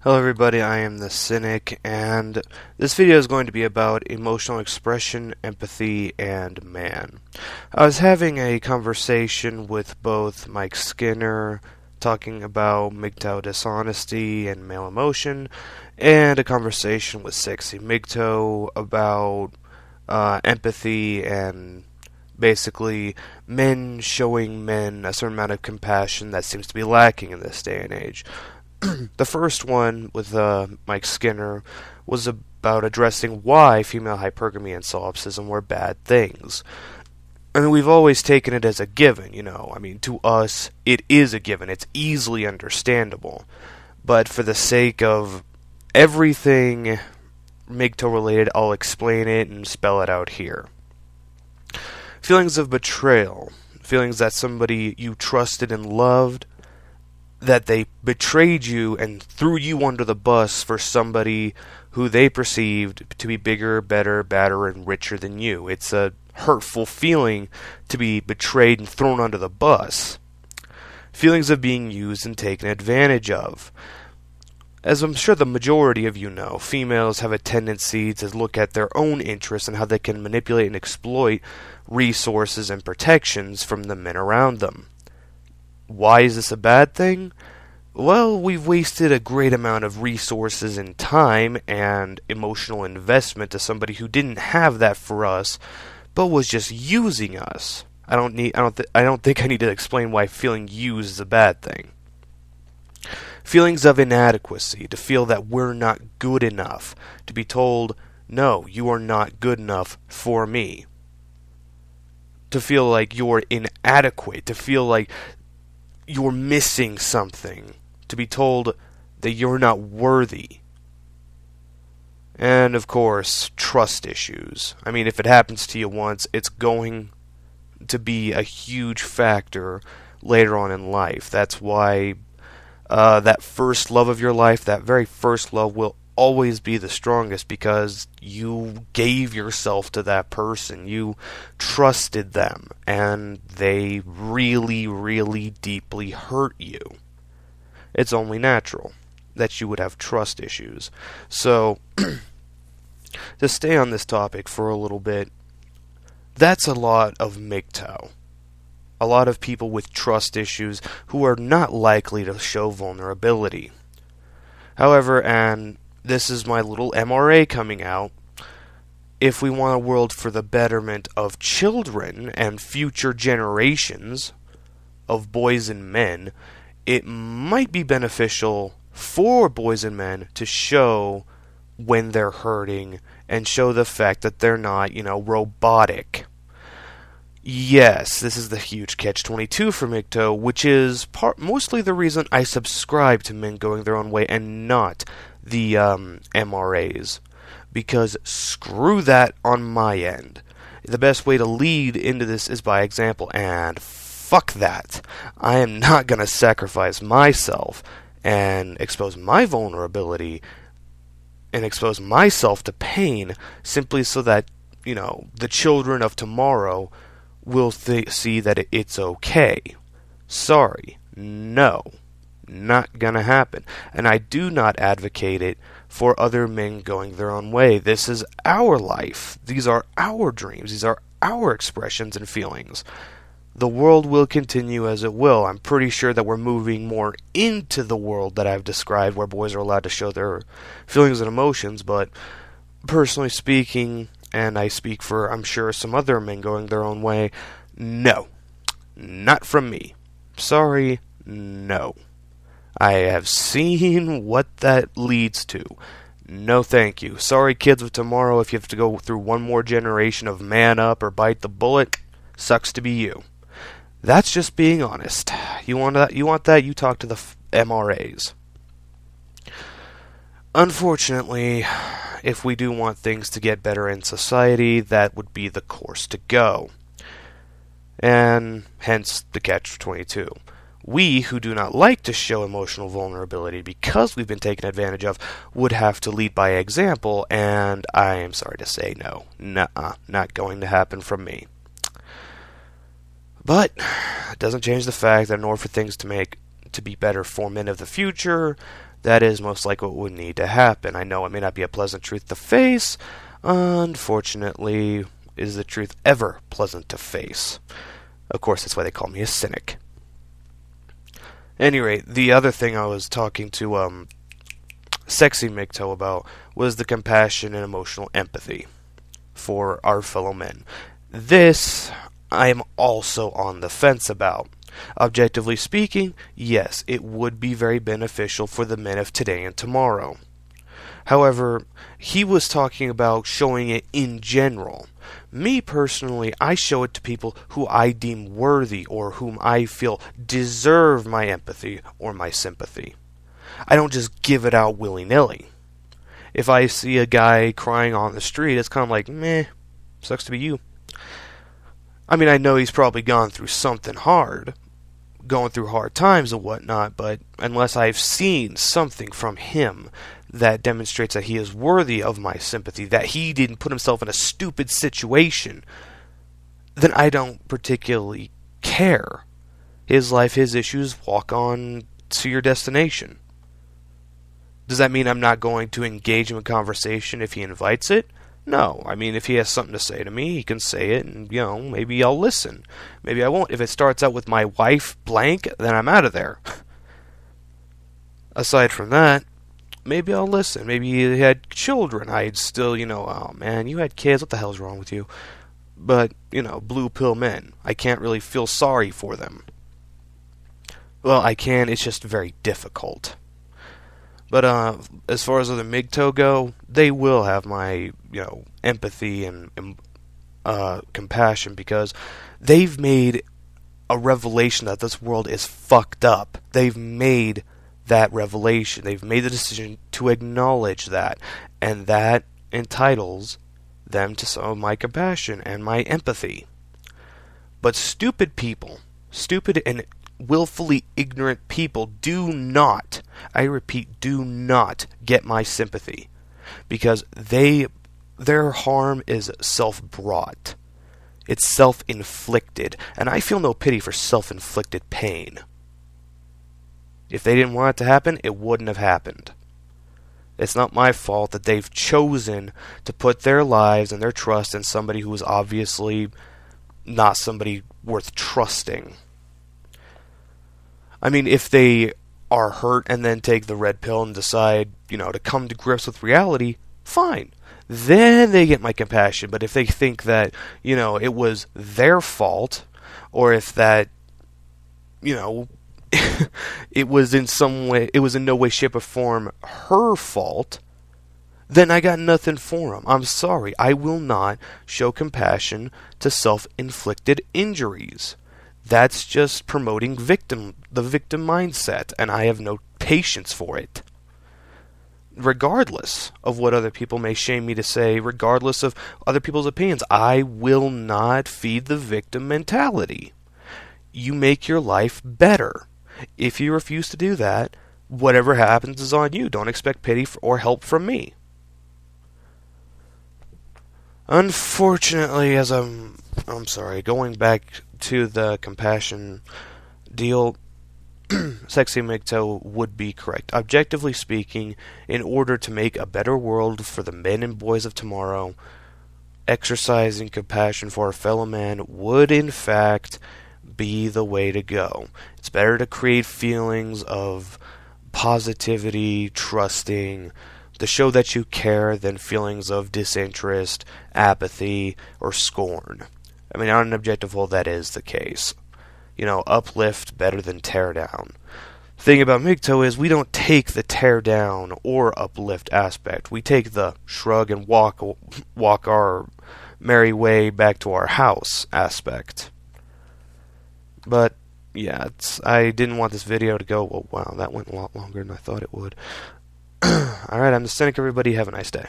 Hello everybody, I am the Cynic, and this video is going to be about emotional expression, empathy, and man. I was having a conversation with both Mike Skinner, talking about MGTOW dishonesty and male emotion, and a conversation with SexyMGTOW about empathy and basically men showing men a certain amount of compassion that seems to be lacking in this day and age. The first one with Mike Skinner was about addressing why female hypergamy and solipsism were bad things. And we've always taken it as a given, I mean, to us, it is a given. It's easily understandable. But for the sake of everything MGTOW related, I'll explain it and spell it out here. Feelings of betrayal. Feelings that somebody you trusted and loved, that they betrayed you and threw you under the bus for somebody who they perceived to be bigger, better, badder, and richer than you. It's a hurtful feeling to be betrayed and thrown under the bus. Feelings of being used and taken advantage of. As I'm sure the majority of you know, females have a tendency to look at their own interests and how they can manipulate and exploit resources and protections from the men around them. Why is this a bad thing? Well, we've wasted a great amount of resources and time and emotional investment to somebody who didn't have that for us, but was just using us. I don't think I need to explain why feeling used is a bad thing. Feelings of inadequacy, to feel that we're not good enough, to be told, no, you are not good enough for me. To feel like you're inadequate, to feel like you're missing something, to be told that you're not worthy. And of course, trust issues. I mean, if it happens to you once, it's going to be a huge factor later on in life. That's why that first love of your life, that very first love, will always be the strongest, because you gave yourself to that person, you trusted them, and they really, really deeply hurt you. It's only natural that you would have trust issues. So, to stay on this topic for a little bit, that's a lot of MGTOW. A lot of people with trust issues who are not likely to show vulnerability. However, and this is my little MRA coming out, if we want a world for the betterment of children and future generations of boys and men, it might be beneficial for boys and men to show when they're hurting and show the fact that they're not, robotic. Yes, this is the huge catch-22 for MGTOW, which is mostly the reason I subscribe to men going their own way and not the MRAs, because screw that on my end. The best way to lead into this is by example, and fuck that. I am not going to sacrifice myself and expose my vulnerability and expose myself to pain simply so that, the children of tomorrow will see that it's okay. Sorry, no. Not gonna happen. And I do not advocate it for other men going their own way. This is our life. These are our dreams. These are our expressions and feelings. The world will continue as it will. I'm pretty sure that we're moving more into the world that I've described, where boys are allowed to show their feelings and emotions, but personally speaking, and I speak for, I'm sure, some other men going their own way, no. Not from me. Sorry, no. I have seen what that leads to. No thank you. Sorry, kids of tomorrow, if you have to go through one more generation of man up or bite the bullet, sucks to be you. That's just being honest. You want that, you talk to the MRAs. Unfortunately, if we do want things to get better in society, that would be the course to go. And hence the catch-22. We, who do not like to show emotional vulnerability because we've been taken advantage of, would have to lead by example, and I am sorry to say no. Nuh-uh. Not going to happen from me. But it doesn't change the fact that in order for things to be better for men of the future, that is most likely what would need to happen. I know it may not be a pleasant truth to face. Unfortunately, is the truth ever pleasant to face? Of course, that's why they call me a cynic. At any rate, the other thing I was talking to SexyMGTOW about was the compassion and emotional empathy for our fellow men. This I am also on the fence about. Objectively speaking, yes, it would be very beneficial for the men of today and tomorrow. However, he was talking about showing it in general. Me personally, I show it to people who I deem worthy or whom I feel deserve my empathy or my sympathy. I don't just give it out willy-nilly. If I see a guy crying on the street, it's kind of like, meh, sucks to be you. I mean, I know he's probably gone through something hard, going through hard times and whatnot, but unless I've seen something from him that demonstrates that he is worthy of my sympathy, that he didn't put himself in a stupid situation, then I don't particularly care. His life, his issues, walk on to your destination. Does that mean I'm not going to engage him in conversation if he invites it? No. I mean, if he has something to say to me, he can say it, and, maybe I'll listen. Maybe I won't. If it starts out with my wife blank, then I'm out of there. Aside from that, maybe I'll listen. Maybe he had children. I'd still, oh man, you had kids, what the hell's wrong with you? But, blue pill men. I can't really feel sorry for them. Well, I can, it's just very difficult. But as far as other MGTOW go, they will have my, empathy and compassion, because they've made a revelation that this world is fucked up. They've made that revelation. They've made the decision to acknowledge that, and that entitles them to some of my compassion and my empathy. But stupid people, stupid and willfully ignorant people do not, I repeat, do not get my sympathy, because their harm is self-brought. It's self-inflicted, and I feel no pity for self-inflicted pain. If they didn't want it to happen, it wouldn't have happened. It's not my fault that they've chosen to put their lives and their trust in somebody who is obviously not somebody worth trusting. I mean, if they are hurt and then take the red pill and decide, to come to grips with reality, fine. Then they get my compassion. But if they think that, it was their fault, or if that, it was in no way, shape, or form her fault, then I got nothing for them. I'm sorry. I will not show compassion to self-inflicted injuries. That's just promoting the victim mindset, and I have no patience for it. Regardless of what other people may shame me to say, regardless of other people's opinions, I will not feed the victim mentality. You make your life better. If you refuse to do that, whatever happens is on you. Don't expect pity or help from me. Unfortunately, as I'm going back to the compassion deal, SexyMGTOW would be correct. Objectively speaking, in order to make a better world for the men and boys of tomorrow, exercising compassion for our fellow man would in fact be the way to go. It's better to create feelings of positivity, trusting, to show that you care, than feelings of disinterest, apathy, or scorn. I mean, on an objective whole, that is the case. Uplift better than tear down. The thing about MGTOW is we don't take the tear down or uplift aspect. We take the shrug and walk our merry way back to our house aspect. But, yeah, I didn't want this video to go, well, wow, that went a lot longer than I thought it would. Alright, I'm the Cynic, everybody. Have a nice day.